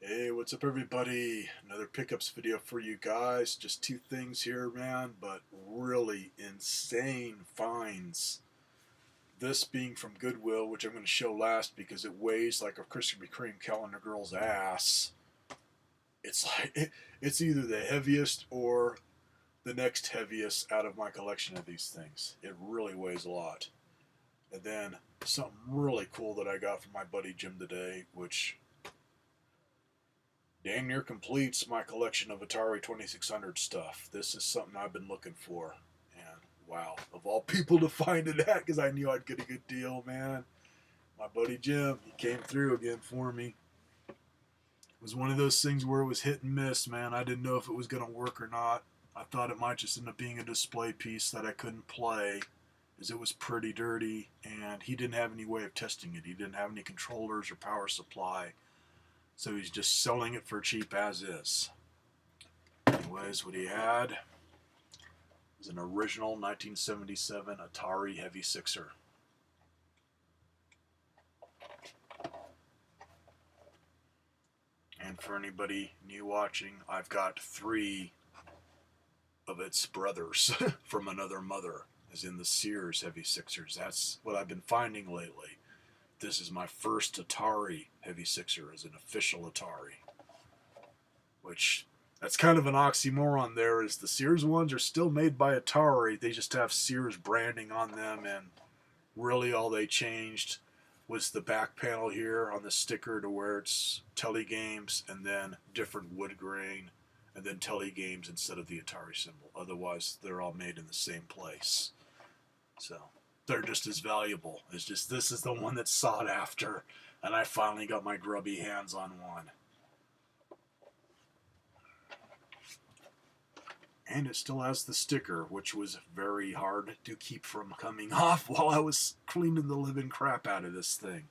Hey, what's up, everybody? Another pickups video for you guys. Just two things here, man, but really insane finds. This being from Goodwill, which I'm going to show last because it weighs like a Krispy Kreme calendar girl's ass. It's either the heaviest or the next heaviest out of my collection of these things. It really weighs a lot. And then something really cool that I got from my buddy Jim today, which damn near completes my collection of Atari 2600 stuff. This is something I've been looking for. And wow, of all people to find it at, because I knew I'd get a good deal, man. My buddy Jim, he came through again for me. It was one of those things where it was hit and miss, man. I didn't know if it was going to work or not. I thought it might just end up being a display piece that I couldn't play, as it was pretty dirty, and he didn't have any way of testing it. He didn't have any controllers or power supply. So he's just selling it for cheap as is. Anyways, what he had was an original 1977 Atari Heavy Sixer. And for anybody new watching, I've got three of its brothers from another mother, as in the Sears Heavy Sixers. That's what I've been finding lately. This is my first Atari Heavy Sixer as an official Atari. Which, that's kind of an oxymoron there, is the Sears ones are still made by Atari. They just have Sears branding on them, and really all they changed was the back panel here on the sticker to where it's Telegames and then different wood grain and then Telegames instead of the Atari symbol. Otherwise, they're all made in the same place. So they're just as valuable. It's just this is the one that's sought after, and I finally got my grubby hands on one. And it still has the sticker, which was very hard to keep from coming off while I was cleaning the living crap out of this thing,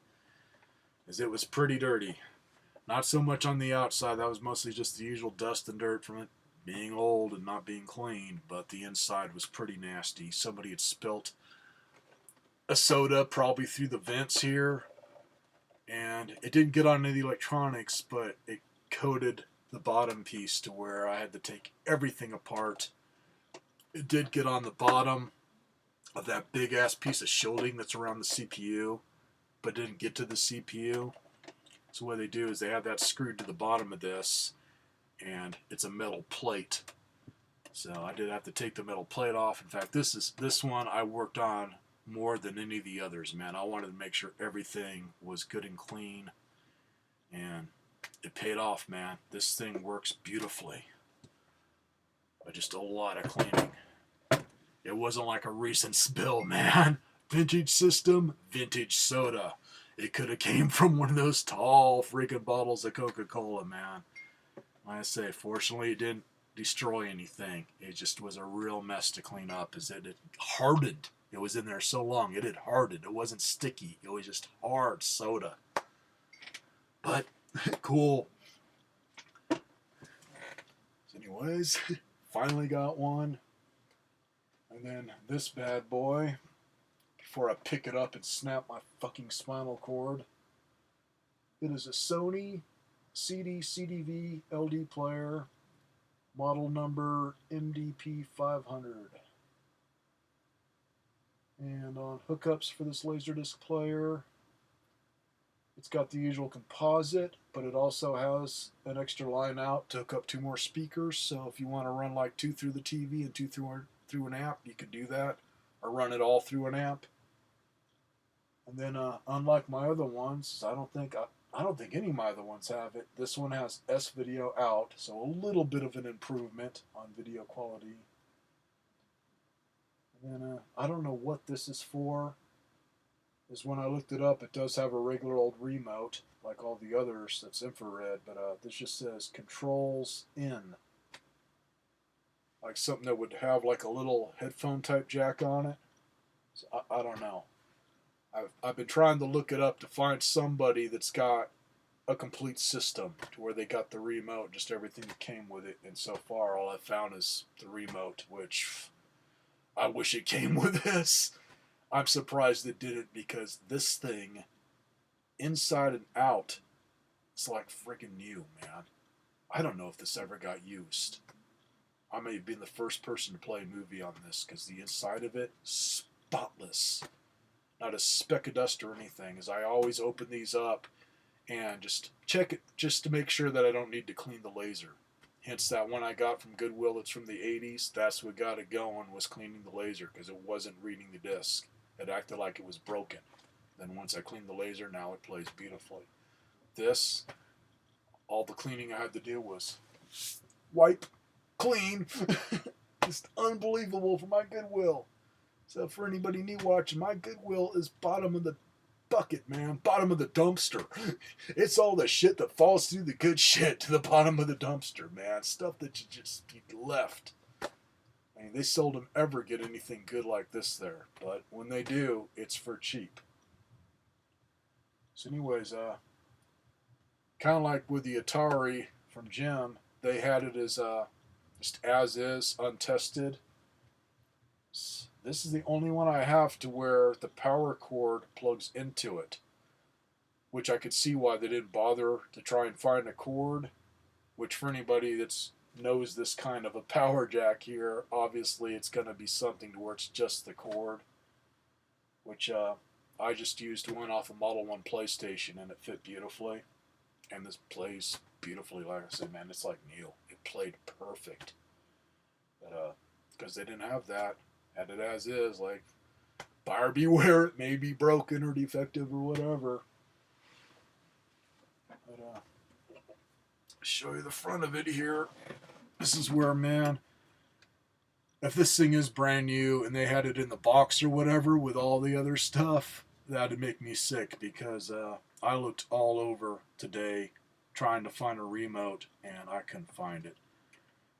as it was pretty dirty. Not so much on the outside, that was mostly just the usual dust and dirt from it being old and not being cleaned, but the inside was pretty nasty. Somebody had spilt a soda probably through the vents here, and it didn't get on any of the electronics, but it coated the bottom piece to where I had to take everything apart. It did get on the bottom of that big ass piece of shielding that's around the CPU, but didn't get to the CPU. So what they do is they have that screwed to the bottom of this, and it's a metal plate. So I did have to take the metal plate off. In fact, this one I worked on more than any of the others, man. I wanted to make sure everything was good and clean, and it paid off, man. This thing works beautifully. But just a lot of cleaning. It wasn't like a recent spill, man. Vintage system, vintage soda. It could have came from one of those tall freaking bottles of Coca-Cola, man. Like I say, fortunately it didn't destroy anything. It just was a real mess to clean up, as it hardened. It was in there so long, it had hardened. It wasn't sticky. It was just hard soda. But, cool. Anyways, finally got one. And then this bad boy, before I pick it up and snap my fucking spinal cord. It is a Sony CD/CDV LD player, model number MDP 500. And on hookups for this Laserdisc player, it's got the usual composite, but it also has an extra line out to hook up two more speakers. So if you want to run like two through the TV and two through an amp, you could do that, or run it all through an amp. And then, unlike my other ones, I don't think any of my other ones have it. This one has S-Video out, so a little bit of an improvement on video quality. And then, I don't know what this is for. Is when I looked it up, it does have a regular old remote, like all the others that's infrared, but this just says controls in. Like something that would have like a little headphone type jack on it. So I don't know. I've been trying to look it up to find somebody that's got a complete system to where they got the remote, just everything that came with it, and so far all I've found is the remote, which I wish it came with this. I'm surprised it didn't, because this thing, inside and out, It's like freaking new, man. I don't know if this ever got used. I may have been the first person to play a movie on this because the inside of it, spotless. Not a speck of dust or anything, as I always open these up and just check it just to make sure that I don't need to clean the laser. Hence that one I got from Goodwill, it's from the 80s. That's what got it going, was cleaning the laser because it wasn't reading the disc. It acted like it was broken. Then once I cleaned the laser, now it plays beautifully. This, all the cleaning I had to do was wipe, clean. Just unbelievable for my Goodwill. So for anybody new watching, my Goodwill is bottom of the bucket, man. Bottom of the dumpster. It's all the shit that falls through the good shit to the bottom of the dumpster, man. Stuff that you just left. I mean, they seldom ever get anything good like this there. But when they do, it's for cheap. So anyways, kind of like with the Atari from Jim, they had it as just as is, untested. This is the only one I have to where the power cord plugs into it, which I could see why they didn't bother to try and find a cord, which for anybody that's knows this kind of a power jack here, obviously it's going to be something to where it's just the cord, which I just used one off a Model 1 PlayStation and it fit beautifully, and this plays beautifully. Like I said, man, it's like new. It played perfect, but because they didn't have that, had it as is, like, buyer beware, it may be broken or defective or whatever. But show you the front of it here. This is where, man, if this thing is brand new and they had it in the box or whatever with all the other stuff, that'd make me sick, because I looked all over today trying to find a remote and I couldn't find it.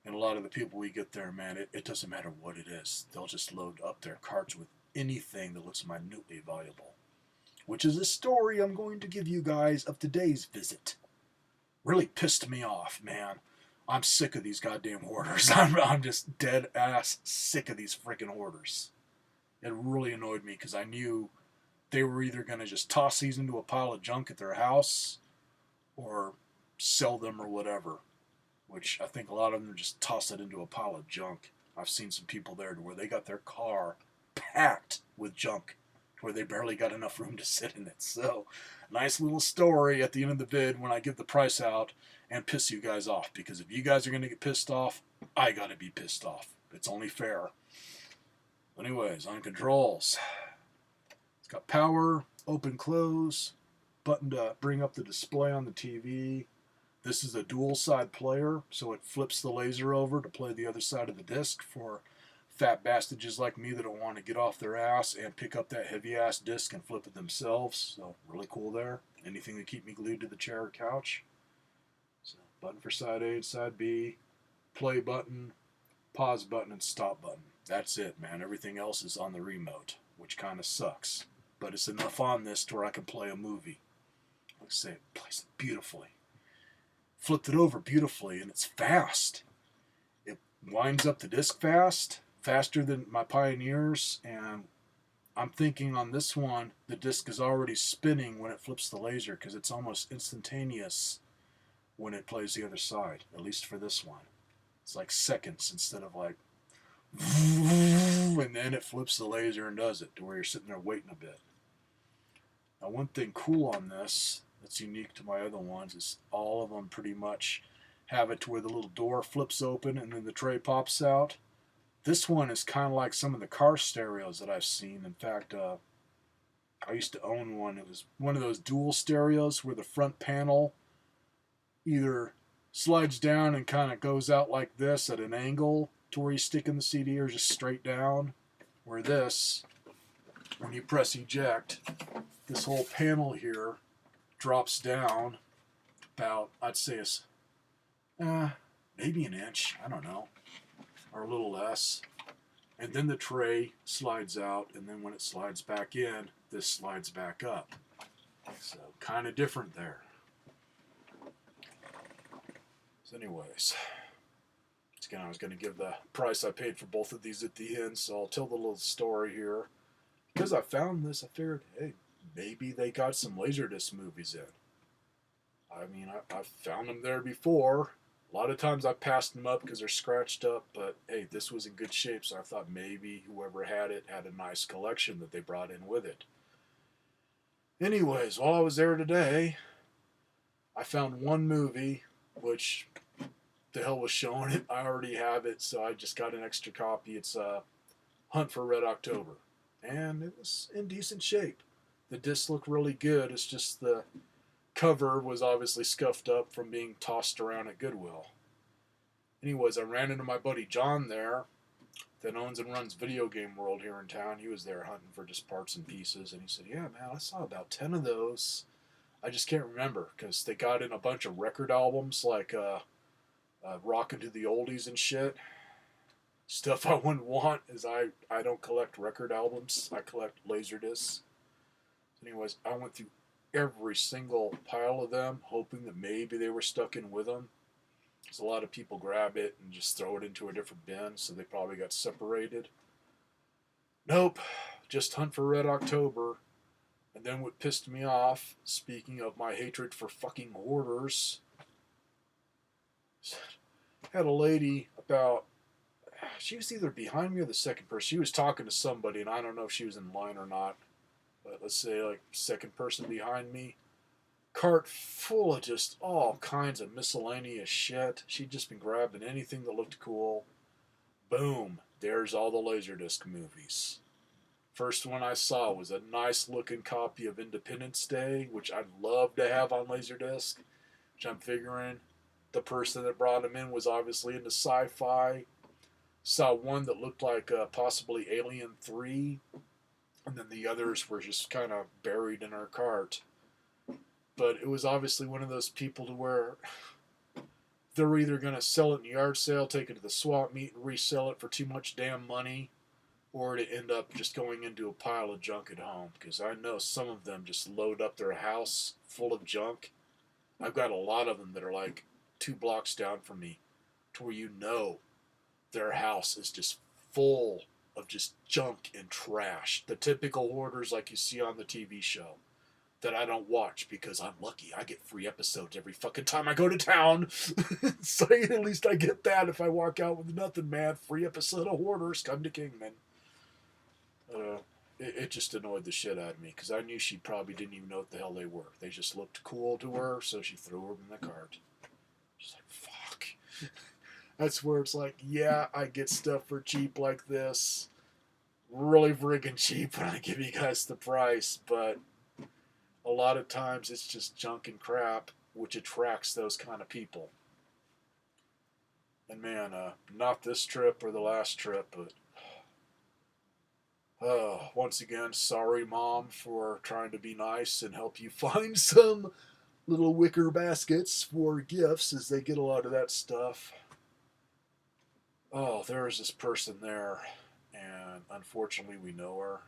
And a lot of the people we get there, man, it doesn't matter what it is. They'll just load up their carts with anything that looks minutely valuable. Which is a story I'm going to give you guys of today's visit. Really pissed me off, man. I'm sick of these goddamn orders. I'm just dead ass sick of these freaking orders. It really annoyed me because I knew they were either going to just toss these into a pile of junk at their house or sell them or whatever. Which I think a lot of them just toss it into a pile of junk. I've seen some people there to where they got their car packed with junk, to where they barely got enough room to sit in it. So, nice little story at the end of the vid when I give the price out and piss you guys off. Because if you guys are going to get pissed off, I got to be pissed off. It's only fair. But anyways, on controls. It's got power, open, close, button to bring up the display on the TV. This is a dual side player, so it flips the laser over to play the other side of the disc for fat bastages like me that don't want to get off their ass and pick up that heavy ass disc and flip it themselves. So really cool there. Anything to keep me glued to the chair or couch. So button for side A and side B, play button, pause button, and stop button. That's it, man. Everything else is on the remote, which kind of sucks. But it's enough on this to where I can play a movie. Like I say, it plays beautifully. Flipped it over beautifully, and it's fast. It winds up the disc fast, faster than my Pioneers, and I'm thinking on this one, the disc is already spinning when it flips the laser, because it's almost instantaneous when it plays the other side, at least for this one. It's like seconds instead of like, and then it flips the laser and does it, to where you're sitting there waiting a bit. Now, one thing cool on this that's unique to my other ones is all of them pretty much have it to where the little door flips open and then the tray pops out. This one is kind of like some of the car stereos that I've seen. In fact, I used to own one. It was one of those dual stereos where the front panel either slides down and kind of goes out like this at an angle to where you stick in the CD, or just straight down. Where this, when you press eject, this whole panel here drops down about, I'd say it's maybe an inch, I don't know, or a little less. And then the tray slides out, and then when it slides back in, this slides back up. So kind of different there. So anyways, again, I was going to give the price I paid for both of these at the end, so I'll tell the little story here. Because I found this, I figured, hey, maybe they got some Laserdisc movies in. I mean, I've found them there before. A lot of times I passed them up because they're scratched up, but hey, this was in good shape, so I thought maybe whoever had it had a nice collection that they brought in with it. Anyways, while I was there today, I found one movie, which the hell was showing it. I already have it, so I just got an extra copy. It's Hunt for Red October, and it was in decent shape. The discs look really good. It's just the cover was obviously scuffed up from being tossed around at Goodwill. Anyways, I ran into my buddy John there that owns and runs Video Game World here in town. He was there hunting for just parts and pieces, and he said, "Yeah, man, I saw about 10 of those. I just can't remember because they got in a bunch of record albums like Rockin' to the Oldies and shit. Stuff I wouldn't want is I don't collect record albums. I collect Laserdiscs. Anyways, I went through every single pile of them, hoping that maybe they were stuck in with them. Because a lot of people grab it and just throw it into a different bin, so they probably got separated. Nope, just Hunt for Red October. And then what pissed me off, speaking of my hatred for fucking hoarders, had a lady about, she was either behind me or the second person. She was talking to somebody, and I don't know if she was in line or not. But let's say like second person behind me, cart full of just all kinds of miscellaneous shit. She'd just been grabbing anything that looked cool. Boom, there's all the Laserdisc movies. First one I saw was a nice looking copy of Independence Day, which I'd love to have on Laserdisc, which I'm figuring the person that brought him in was obviously into sci-fi. Saw one that looked like possibly Alien 3, and then the others were just kind of buried in our cart. But it was obviously one of those people to where they're either going to sell it in a yard sale, take it to the swap meet, and resell it for too much damn money, or to end up just going into a pile of junk at home. Because I know some of them just load up their house full of junk. I've got a lot of them that are like 2 blocks down from me, to where you know their house is just full of just junk and trash. The typical hoarders like you see on the TV show that I don't watch because I'm lucky. I get free episodes every fucking time I go to town. So at least I get that if I walk out with nothing, man. Free episode of Hoarders, come to Kingman. It just annoyed the shit out of me because I knew she probably didn't even know what the hell they were. They just looked cool to her, so she threw them in the cart. She's like, fuck. That's where it's like, yeah, I get stuff for cheap like this. Really friggin' cheap when I give you guys the price, but a lot of times it's just junk and crap, which attracts those kind of people. And man, not this trip or the last trip, but once again, sorry, Mom, for trying to be nice and help you find some little wicker baskets for gifts, as they get a lot of that stuff. Oh, there is this person there, and unfortunately we know her.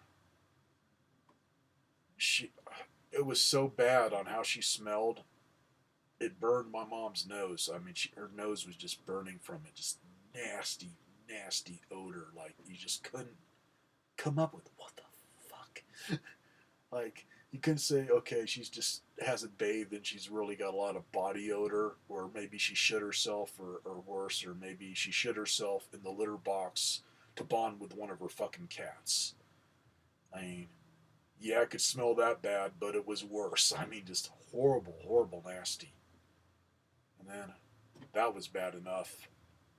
It was so bad on how she smelled. It burned my mom's nose. I mean, her nose was just burning from it. Just nasty, nasty odor. Like, you just couldn't come up with, what the fuck? Like, you couldn't say, okay, she's just hasn't bathed and she's really got a lot of body odor, or maybe she shit herself, or worse, or maybe she shit herself in the litter box to bond with one of her fucking cats. I mean, yeah, I could smell that bad, but it was worse. I mean, just horrible, horrible, nasty. And then that was bad enough.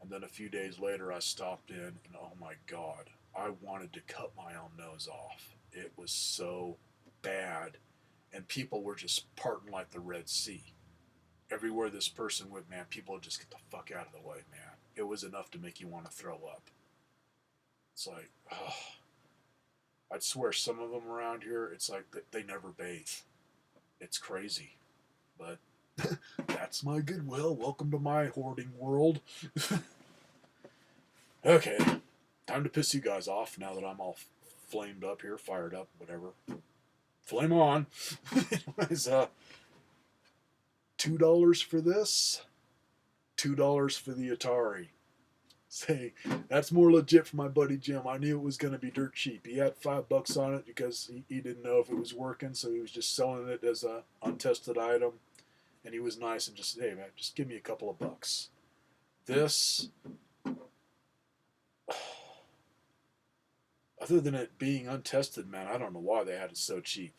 And then a few days later, I stopped in, and oh my God, I wanted to cut my own nose off. It was so bad. And people were just parting like the Red Sea. Everywhere this person went, man, people would just get the fuck out of the way, man. It was enough to make you want to throw up. It's like, oh. I'd swear some of them around here, it's like they never bathe. It's crazy. But that's my Goodwill. Welcome to my hoarding world. Okay, time to piss you guys off now that I'm all flamed up here, fired up, whatever. Flame on. Anyways, $2 for this, $2 for the Atari. Say, that's more legit for my buddy Jim. I knew it was going to be dirt cheap. He had $5 on it because he didn't know if it was working, so he was just selling it as a untested item. And he was nice and just, hey man, just give me a couple of bucks. This, other than it being untested, man, I don't know why they had it so cheap.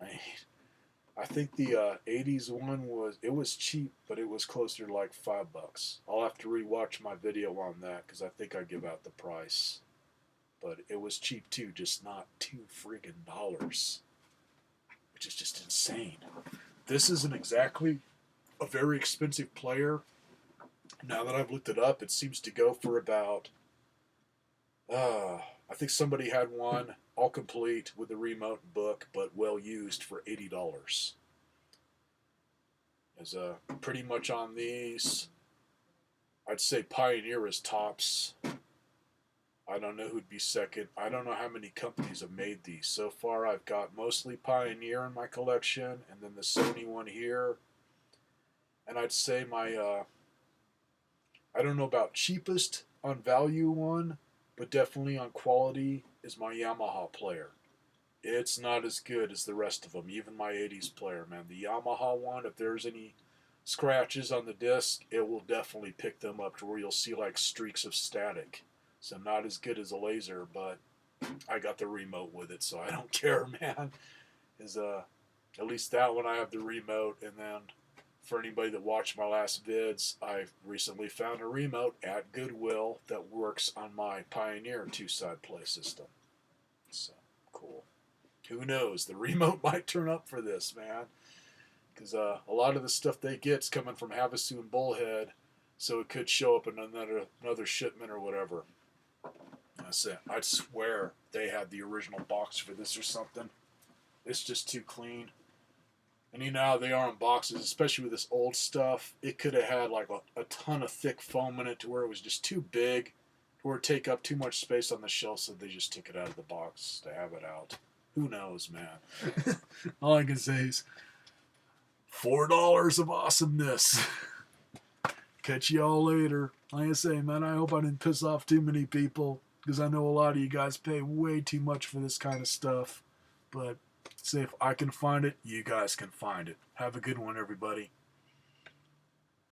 I think the 80s one was cheap, but it was closer to like $5. I'll have to rewatch my video on that because I think I give out the price. But it was cheap too, just not $2 friggin' dollars, which is just insane. This isn't exactly a very expensive player. Now that I've looked it up, it seems to go for about, I think somebody had one all complete with the remote and book, but well used for $80. As pretty much on these, I'd say Pioneer is tops. I don't know who'd be second. I don't know how many companies have made these. So far, I've got mostly Pioneer in my collection, and then the Sony one here. And I'd say my, I don't know about cheapest on value one, but definitely on quality is my Yamaha player. It's not as good as the rest of them, even my 80s player, man. The Yamaha one, if there's any scratches on the disc, it will definitely pick them up to where you'll see like streaks of static. So not as good as a laser, but I got the remote with it, so I don't care, man. At least that one I have the remote, and then for anybody that watched my last vids, I recently found a remote at Goodwill that works on my Pioneer two-side play system. So cool. Who knows? The remote might turn up for this, man, because a lot of the stuff they get's coming from Havasu and Bullhead, so it could show up in another shipment or whatever. That's it. I'd swear they had the original box for this or something. It's just too clean. And you know how they are in boxes, especially with this old stuff. It could have had like a ton of thick foam in it to where it was just too big, or take up too much space on the shelf, so they just took it out of the box to have it out. Who knows, man? All I can say is $4 of awesomeness. Catch y'all later. Like I say, man, I hope I didn't piss off too many people, because I know a lot of you guys pay way too much for this kind of stuff. But say if I can find it, you guys can find it. Have a good one, everybody.